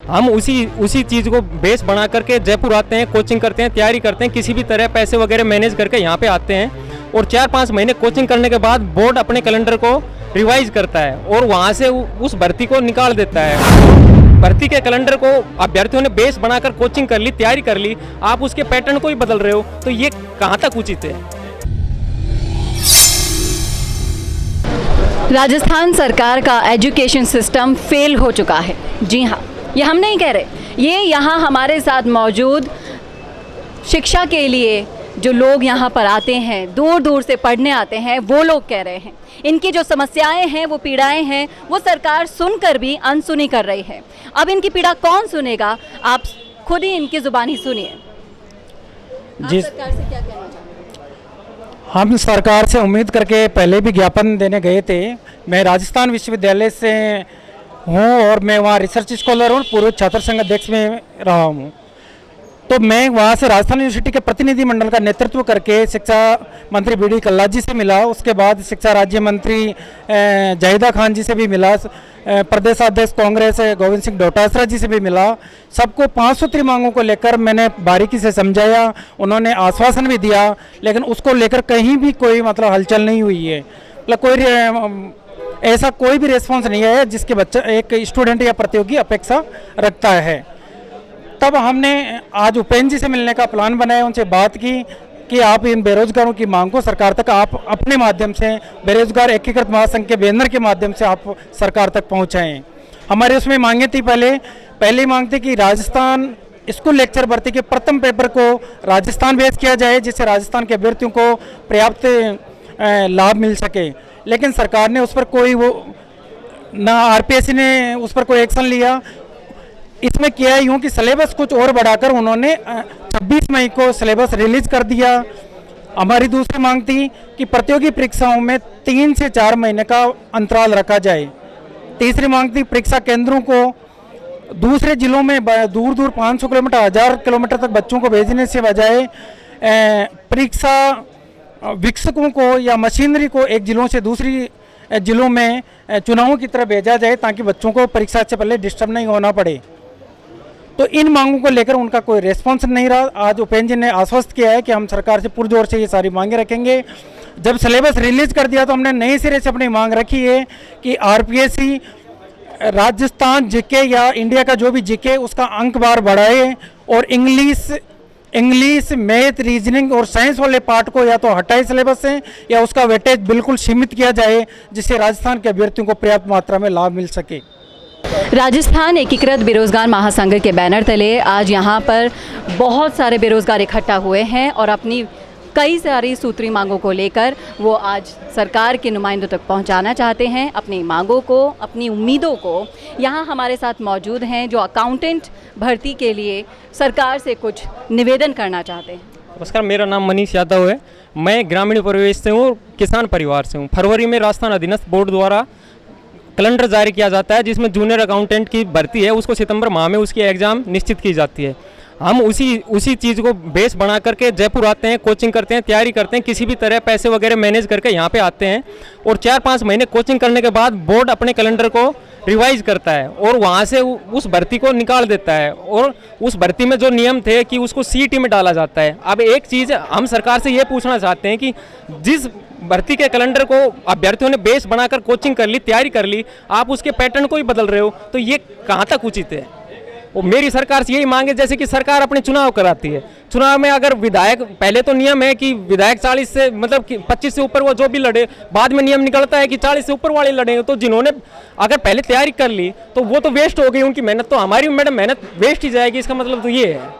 हम उसी चीज़ को बेस बना करके जयपुर आते हैं, कोचिंग करते हैं, तैयारी करते हैं, किसी भी तरह पैसे वगैरह मैनेज करके यहाँ पे आते हैं और 4-5 महीने कोचिंग करने के बाद बोर्ड अपने कैलेंडर को रिवाइज करता है और वहाँ से उस भर्ती को निकाल देता है। भर्ती के कैलेंडर को अभ्यर्थियों ने बेस बनाकर कोचिंग कर ली, तैयारी कर ली, आप उसके पैटर्न को ही बदल रहे हो, तो ये कहाँ तक उचित है? राजस्थान सरकार का एजुकेशन सिस्टम फेल हो चुका है। जी हाँ, ये हम नहीं कह रहे, ये यहाँ हमारे साथ मौजूद शिक्षा के लिए जो लोग यहाँ पर आते हैं, दूर दूर से पढ़ने आते हैं, वो लोग कह रहे हैं। इनकी जो समस्याएं हैं, वो पीड़ाएं हैं, वो सरकार सुनकर भी अनसुनी कर रही है। अब इनकी पीड़ा कौन सुनेगा, आप खुद ही इनकी ज़ुबानी सुनिए। जी, सरकार से क्या कहना चाहते हैं? हम सरकार से उम्मीद करके पहले भी ज्ञापन देने गए थे। मैं राजस्थान विश्वविद्यालय से हूँ और मैं वहाँ रिसर्च स्कॉलर हूँ, पूर्व छात्र संघ अध्यक्ष में रहा हूँ। तो मैं वहाँ से राजस्थान यूनिवर्सिटी के प्रतिनिधि मंडल का नेतृत्व करके शिक्षा मंत्री बी.डी. कल्ला जी से मिला, उसके बाद शिक्षा राज्य मंत्री जाहिदा खान जी से भी मिला, प्रदेशाध्यक्ष कांग्रेस गोविंद सिंह डोटासरा जी से भी मिला। सबको 5 सूत्री मांगों को लेकर मैंने बारीकी से समझाया, उन्होंने आश्वासन भी दिया, लेकिन उसको लेकर कहीं भी कोई मतलब हलचल नहीं हुई है। मतलब कोई ऐसा कोई भी रेस्पॉन्स नहीं आया जिसके बच्चा एक स्टूडेंट या प्रतियोगी अपेक्षा रखता है। तब हमने आज उपेंद्र जी से मिलने का प्लान बनाया, उनसे बात की कि आप इन बेरोजगारों की मांग को सरकार तक आप अपने माध्यम से बेरोजगार एकीकृत महासंघ के बैनर के माध्यम से आप सरकार तक पहुंचाएं। हमारे उसमें मांगे थी, पहली मांग थी कि राजस्थान स्कूल लेक्चर भर्ती के प्रथम पेपर को राजस्थान भेज किया जाए, जिससे राजस्थान के अभ्यर्थियों को पर्याप्त लाभ मिल सके। लेकिन सरकार ने उस पर कोई ना आरपीएससी ने उस पर कोई एक्शन लिया। इसमें किया यूँ कि सिलेबस कुछ और बढ़ाकर उन्होंने 26 मई को सिलेबस रिलीज कर दिया। हमारी दूसरी मांग थी कि प्रतियोगी परीक्षाओं में 3 से 4 महीने का अंतराल रखा जाए। तीसरी मांग थी परीक्षा केंद्रों को दूसरे जिलों में दूर दूर 500 किलोमीटर 1000 किलोमीटर तक बच्चों को भेजने से बजाय परीक्षा विक्षकों को या मशीनरी को एक जिलों से दूसरी जिलों में चुनावों की तरह भेजा जाए, ताकि बच्चों को परीक्षा से पहले डिस्टर्ब नहीं होना पड़े। तो इन मांगों को लेकर उनका कोई रेस्पॉन्स नहीं रहा। आज उपेंद्र जी ने आश्वस्त किया है कि हम सरकार से पुरजोर से ये सारी मांगे रखेंगे। जब सिलेबस रिलीज कर दिया तो हमने नए सिरे से अपनी मांग रखी है कि आरपीएससी राजस्थान जीके या इंडिया का जो भी जीके उसका अंक बार बढ़ाए और इंग्लिश मैथ रीजनिंग और साइंस वाले पार्ट को या तो हटाए सिलेबस से या उसका वेटेज बिल्कुल सीमित किया जाए, जिससे राजस्थान के अभ्यर्थियों को पर्याप्त मात्रा में लाभ मिल सके। राजस्थान एकीकृत बेरोजगार महासंघ के बैनर तले आज यहाँ पर बहुत सारे बेरोजगार इकट्ठा हुए हैं और अपनी कई सारी सूत्री मांगों को लेकर वो आज सरकार के नुमाइंदों तक पहुँचाना चाहते हैं अपनी मांगों को, अपनी उम्मीदों को। यहाँ हमारे साथ मौजूद हैं जो अकाउंटेंट भर्ती के लिए सरकार से कुछ निवेदन करना चाहते हैं। नमस्कार, मेरा नाम मनीष यादव है। मैं ग्रामीण परिवेश से हूँ, किसान परिवार से हूँ। फरवरी में राजस्थान अधीनस्थ बोर्ड द्वारा कैलेंडर जारी किया जाता है जिसमें जूनियर अकाउंटेंट की भर्ती है, उसको सितंबर माह में उसकी एग्ज़ाम निश्चित की जाती है। हम उसी चीज़ को बेस बना करके जयपुर आते हैं, कोचिंग करते हैं, तैयारी करते हैं, किसी भी तरह पैसे वगैरह मैनेज करके यहाँ पे आते हैं और 4-5 महीने कोचिंग करने के बाद बोर्ड अपने कैलेंडर को रिवाइज करता है और वहाँ से उस भर्ती को निकाल देता है और उस भर्ती में जो नियम थे कि उसको सीईटी में डाला जाता है। अब एक चीज़ हम सरकार से ये पूछना चाहते हैं कि जिस भर्ती के कैलेंडर को अभ्यर्थियों ने बेस बनाकर कोचिंग कर ली, तैयारी कर ली, आप उसके पैटर्न को ही बदल रहे हो, तो ये कहाँ तक उचित है? और मेरी सरकार से यही मांग है, जैसे कि सरकार अपने चुनाव कराती है, चुनाव में अगर विधायक, पहले तो नियम है कि विधायक 40 से मतलब कि 25 से ऊपर वो जो भी लड़े, बाद में नियम निकलता है कि 40 से ऊपर वाले लड़ेंगे। तो जिन्होंने अगर पहले तैयारी कर ली तो वो तो वेस्ट हो गई उनकी मेहनत, तो हमारी मैडम मेहनत वेस्ट ही जाएगी। इसका मतलब तो ये है,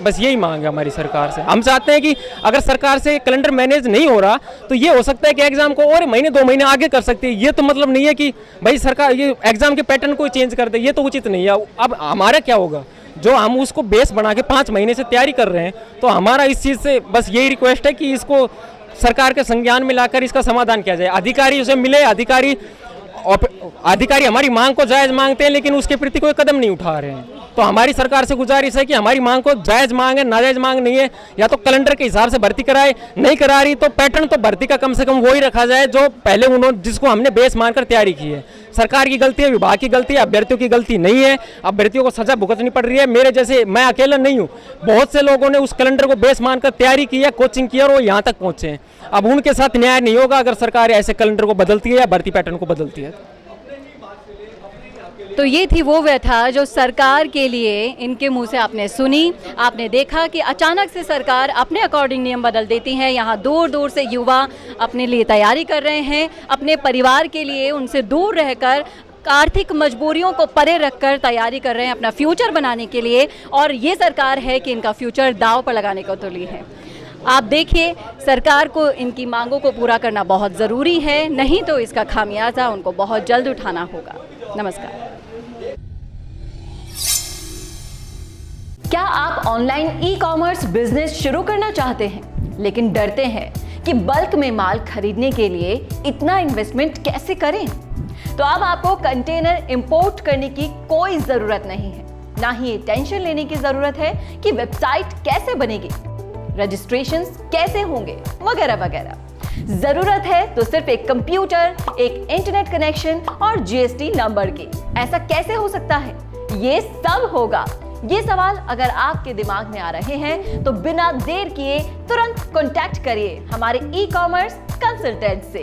बस यही मांग है हमारी सरकार से। हम चाहते हैं कि अगर सरकार से कैलेंडर मैनेज नहीं हो रहा तो ये हो सकता है कि एग्जाम को और महीने 2 महीने आगे कर सकती है। ये तो मतलब नहीं है कि भाई सरकार ये एग्जाम के पैटर्न को चेंज कर दे, ये तो उचित नहीं है। अब हमारा क्या होगा, जो हम उसको बेस बना के 5 महीने से तैयारी कर रहे हैं, तो हमारा इस चीज़ से बस यही रिक्वेस्ट है कि इसको सरकार के संज्ञान में लाकर इसका समाधान किया जाए। अधिकारी उसे मिले, अधिकारी अधिकारी हमारी मांग को जायज़ मांगते हैं लेकिन उसके प्रति कोई कदम नहीं उठा रहे हैं। तो हमारी सरकार से गुजारिश है कि हमारी मांग को जायज़ मांग है, नाजायज़ मांग नहीं है। या तो कैलेंडर के हिसाब से भर्ती कराए, नहीं करा रही तो पैटर्न तो भर्ती का कम से कम वही रखा जाए जो पहले उन्होंने जिसको हमने बेस मानकर तैयारी की है। सरकार की गलती है, विभाग की गलती है, अभ्यर्थियों की गलती नहीं है। अभ्यर्थियों को सजा भुगतनी पड़ रही है। मेरे जैसे, मैं अकेला नहीं हूँ, बहुत से लोगों ने उस कैलेंडर को बेस मानकर तैयारी की है, कोचिंग की है और वो यहाँ तक पहुँचे हैं। अब उनके साथ न्याय नहीं होगा अगर सरकार ऐसे कैलेंडर को बदलती है या भर्ती पैटर्न को बदलती है। तो ये थी वो व्यथा जो सरकार के लिए इनके मुंह से आपने सुनी। आपने देखा कि अचानक से सरकार अपने अकॉर्डिंग नियम बदल देती है। यहाँ दूर दूर से युवा अपने लिए तैयारी कर रहे हैं, अपने परिवार के लिए उनसे दूर रहकर आर्थिक मजबूरियों को परे रखकर तैयारी कर रहे हैं अपना फ्यूचर बनाने के लिए। और ये सरकार है कि इनका फ्यूचर दांव पर लगाने को तुली है। आप देखिए, सरकार को इनकी मांगों को पूरा करना बहुत ज़रूरी है, नहीं तो इसका खामियाजा उनको बहुत जल्द उठाना होगा। नमस्कार। क्या आप ऑनलाइन ई-कॉमर्स बिजनेस शुरू करना चाहते हैं लेकिन डरते हैं कि बल्क में माल खरीदने के लिए इतना इन्वेस्टमेंट कैसे करें? तो अब आपको कंटेनर इंपोर्ट करने की कोई ज़रूरत नहीं है, ना ही ये टेंशन लेने की ज़रूरत है कि वेबसाइट कैसे बनेगी, रजिस्ट्रेशंस कैसे होंगे, वगैरह वगैरह। ज़रूरत है तो सिर्फ एक कंप्यूटर, एक इंटरनेट कनेक्शन और जीएसटी नंबर की। ऐसा कैसे हो सकता है? ये सब होगा। ये सवाल अगर आपके दिमाग में आ रहे हैं तो बिना देर किए तुरंत कॉन्टैक्ट करिए हमारे ई-कॉमर्स कंसल्टेंट से।